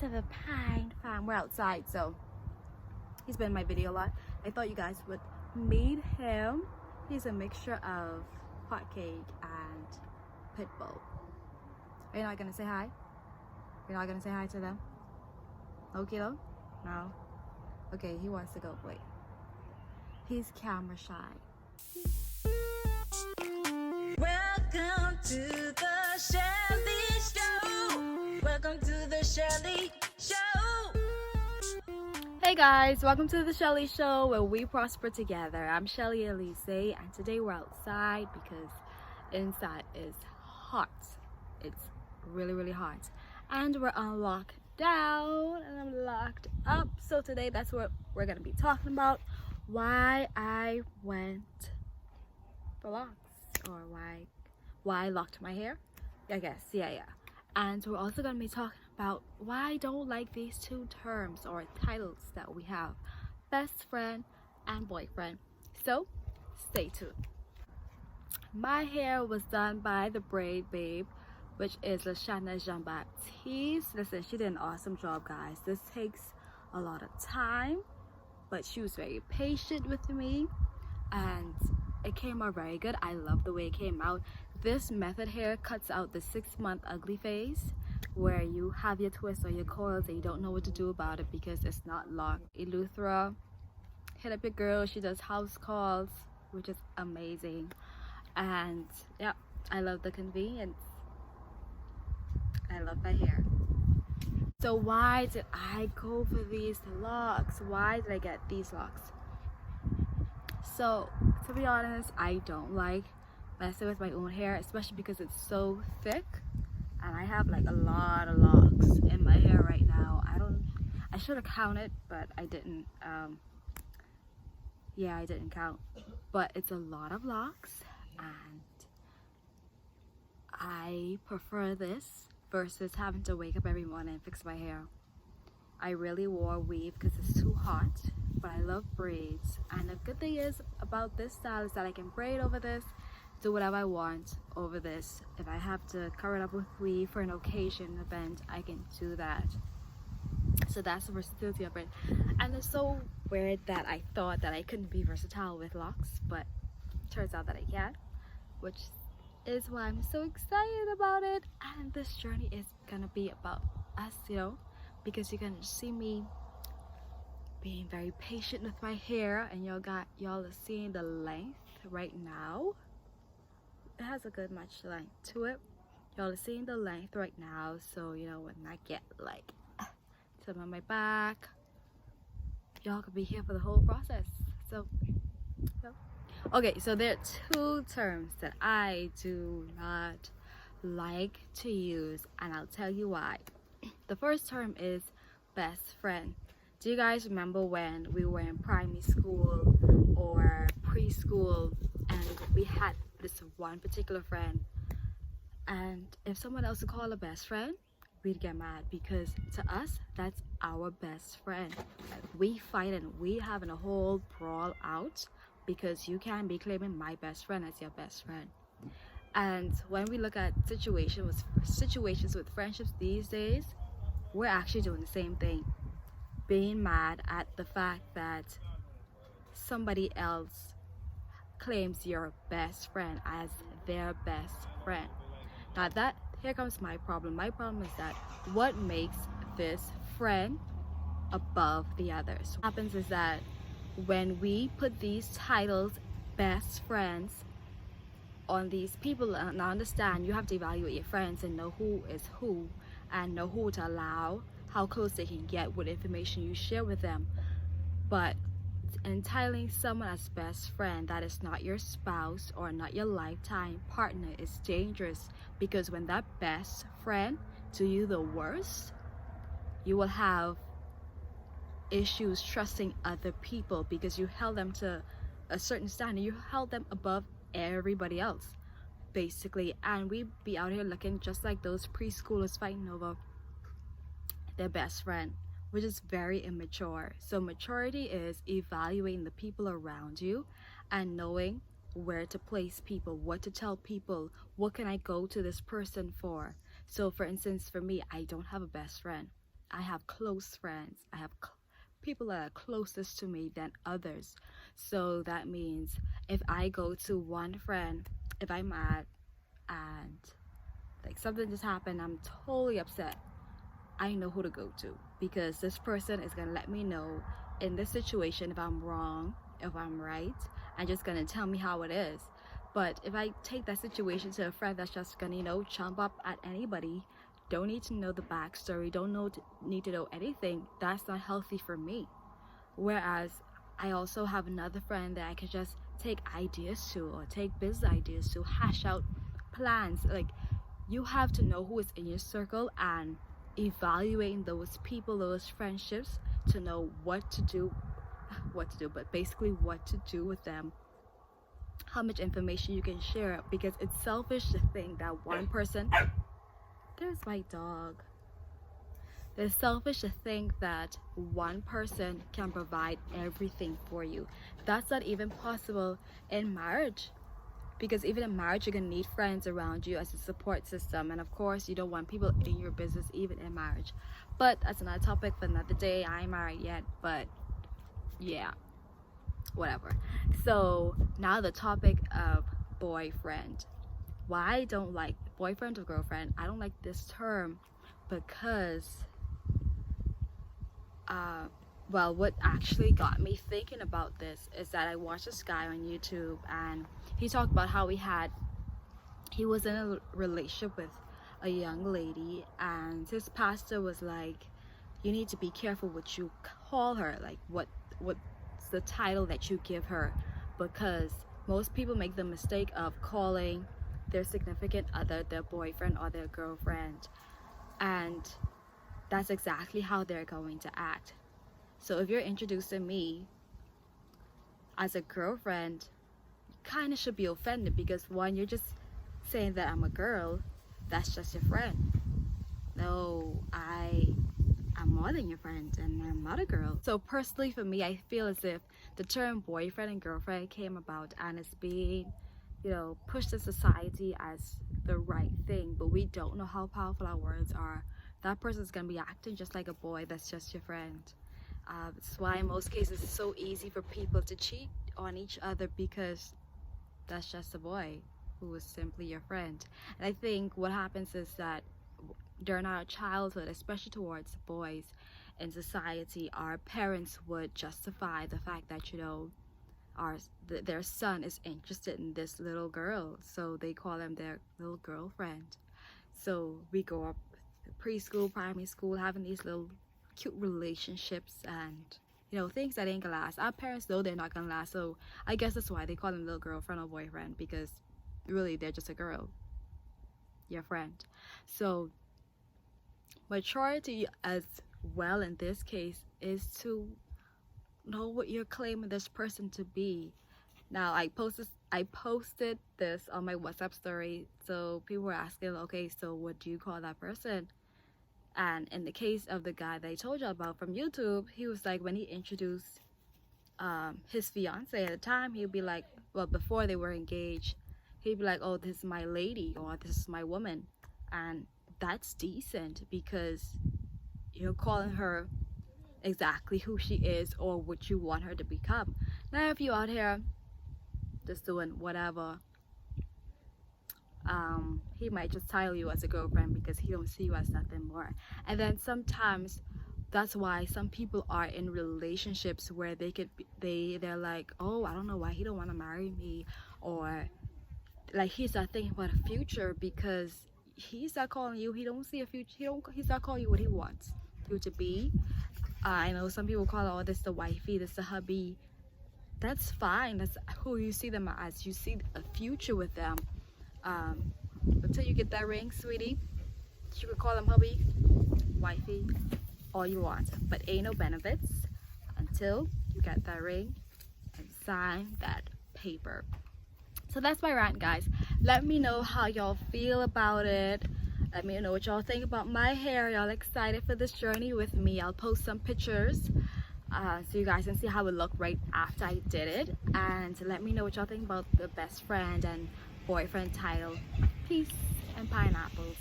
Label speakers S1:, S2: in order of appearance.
S1: to the Pine Farm. We're outside, so he's been in my video a lot. I thought you guys would meet him. He's a mixture of hot cake and pit bull. Are you not gonna say hi? You're not gonna say hi to them? No, kiddo? No? Okay, he wants to go play. He's camera shy. Welcome to the Shelly Show. Welcome to the Shelly Show. Hey guys, welcome to the Shelly Show where we prosper together. I'm Shelly Elise, and today we're outside because inside is hot. It's really hot, and we're on lockdown, and I'm locked up. So today, that's what we're gonna be talking about: why I went for locks, or why I locked my hair. I guess, yeah. And we're also gonna be talking about why I don't like these two terms or titles that we have: best friend and boyfriend. So stay tuned. My hair was done by the Braid Babe, which is Lashana Jean-Baptiste. Listen, she did an awesome job, guys. This takes a lot of time, but she was very patient with me, and it came out very good. I love the way it came out. This method hair cuts out the 6-month ugly phase where you have your twists or your coils and you don't know what to do about it because it's not locked. Eleuthera, hit up your girl. She does house calls, which is amazing. And yeah, I love the convenience. I love my hair. So why did I go for these locks? Why did I get these locks? So to be honest, I don't like messing with my own hair, especially because it's so thick, and I have like a lot of locks in my hair right now. I should have counted, but I didn't. Yeah, I didn't count, but it's a lot of locks, and I prefer this versus having to wake up every morning and fix my hair. I really wore a weave because it's too hot, but I love braids. And the good thing is about this style is that I can braid over this, do whatever I want over this. If I have to cover it up with weave for an occasion, event, I can do that. So that's the versatility of it. And it's so weird that I thought that I couldn't be versatile with locks, but it turns out that I can, which is why I'm so excited about it. And this journey is gonna be about us, you know, because you're gonna see me being very patient with my hair, and y'all are seeing the length right now. It has a good much length to it. Y'all are seeing the length right now, so you know, when I get like some on my back, y'all could be here for the whole process. So okay, so there are two terms that I do not like to use, and I'll tell you why. The first term is best friend. Do you guys remember when we were in primary school or preschool and we had this one particular friend, and if someone else would call a best friend, we'd get mad because to us that's our best friend. We fight and we having a whole brawl out because you can't be claiming my best friend as your best friend. And when we look at situations with friendships these days, we're actually doing the same thing, being mad at the fact that somebody else claims your best friend as their best friend. Now here comes my problem. My problem is that what makes this friend above the others? What happens is that when we put these titles, best friends, on these people, and understand you have to evaluate your friends and know who is who and know who to allow, how close they can get with information you share with them. But entitling someone as best friend that is not your spouse or not your lifetime partner is dangerous, because when that best friend do you the worst, you will have issues trusting other people because you held them to a certain standard. You held them above everybody else basically, and we be out here looking just like those preschoolers fighting over their best friend, which is very immature. So maturity is evaluating the people around you and knowing where to place people, what to tell people, what can I go to this person for. So for instance, for me, I don't have a best friend. I have close friends. I have people that are closest to me than others. So that means if I go to one friend, if I'm mad and like something just happened, I'm totally upset, I know who to go to, because this person is gonna let me know in this situation if I'm wrong, if I'm right, and just gonna tell me how it is. But if I take that situation to a friend that's just gonna, jump up at anybody, don't need to know the backstory, need to know anything, that's not healthy for me. Whereas I also have another friend that I can just take ideas to, or take business ideas to, hash out plans. Like, you have to know who is in your circle and evaluating those people, those friendships, to know what to do, but basically what to do with them, how much information you can share, because it's selfish to think that one person, there's my dog. It's selfish to think that one person can provide everything for you. That's not even possible in marriage. Because even in marriage, you're gonna need friends around you as a support system. And of course, you don't want people in your business even in marriage. But that's another topic for another day. I ain't married yet, but yeah, whatever. So now the topic of boyfriend. Why I don't like boyfriend or girlfriend, I don't like this term because well, what actually got me thinking about this is that I watched this guy on YouTube, and he talked about how he was in a relationship with a young lady, and his pastor was like, you need to be careful what you call her, like what's the title that you give her, because most people make the mistake of calling their significant other their boyfriend or their girlfriend, and that's exactly how they're going to act. So if you're introducing me as a girlfriend, you kind of should be offended, because one, you're just saying that I'm a girl, that's just your friend. No, I'm more than your friend, and I'm not a girl. So personally for me, I feel as if the term boyfriend and girlfriend came about and it's being, pushed in society as the right thing, but we don't know how powerful our words are. That person's gonna be acting just like a boy that's just your friend. That's why in most cases it's so easy for people to cheat on each other, because that's just a boy who is simply your friend. And I think what happens is that during our childhood, especially towards boys in society, our parents would justify the fact that their son is interested in this little girl, so they call them their little girlfriend. So we grow up preschool, primary school, having these little cute relationships and things that ain't gonna last. Our parents know they're not gonna last, so I guess that's why they call them little girlfriend or boyfriend, because really they're just a girl, your friend. So maturity as well in this case is to know what you're claiming this person to be. Now I posted this on my WhatsApp story, so people were asking, okay, so what do you call that person? And in the case of the guy that I told you about from YouTube, he was like, when he introduced his fiance at the time, he'd be like, well, before they were engaged, he'd be like, oh, this is my lady, or this is my woman. And that's decent, because you're calling her exactly who she is or what you want her to become. Now if you out here just doing whatever, he might just title you as a girlfriend because he don't see you as nothing more. And then sometimes that's why some people are in relationships where they're like, oh, I don't know why he don't want to marry me, or like he's not thinking about a future, because he's not calling you, he don't see a future, he's not calling you what he wants you to be. I know some people call, oh, this the wifey, this the hubby. That's fine, that's who you see them as. You see a future with them. Until you get that ring, sweetie, you can call them hubby, wifey, all you want, but ain't no benefits until you get that ring and sign that paper. So that's my rant, guys. Let me know how y'all feel about it. Let me know what y'all think about my hair. Y'all excited for this journey with me? I'll post some pictures so you guys can see how it looked right after I did it. And let me know what y'all think about the best friend and boyfriend title. Peace and pineapples.